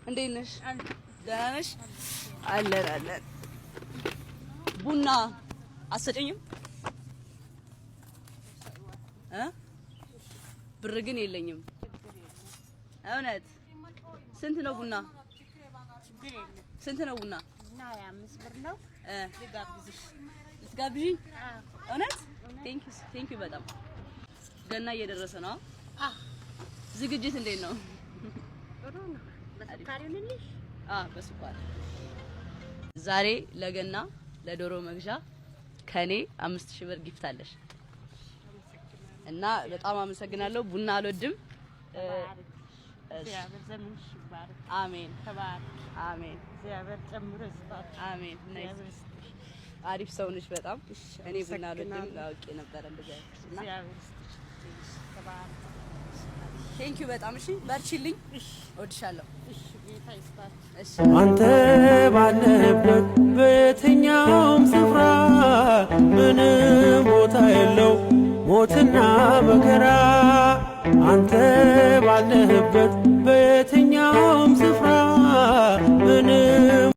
እንዴት ነሽ? ደህና ነሽ? አለን። ቡና አሰጨኝም? ብር ግን የለኝም። እውነት ስንት ነው ቡና? ስንት ነው ቡና? 25 ብር ነው። ልትጋብዥኝ? እውነት ቴንክ ዩ በጣም። ገና እየደረሰ ነው። ዝግጅት እንዴት ነው? ጥሩ ነው። በስኳር ይልልሽ? በስኳር። ዛሬ ለገና ለዶሮ መግዣ ከኔ 5000 ብር ጊፍት አለሽ እና በጣም አመሰግናለሁ። ቡና አልወድም። እግዚአብሔር ዘመንሽ ይባርክ። አሜን። ተባረክ። አሜን። እግዚአብሔር ጨምሮ ይስጣት። አሜን። አሪፍ ሰው ነሽ በጣም። እኔ ቡና አልወድም አውቄ ነበር እንደዚህ እና እግዚአብሔር ይስጥሽ። ተባረክ። ቴንክ ዩ በጣም። እሺ በርቺልኝ። እወድሻለሁ። እሺ ጌታ ይስጣት። እሺ አንተ ባለህበት በየትኛውም ስፍራ ምንም ቦታ የለው ሞትና መከራ አንተ ባለህበት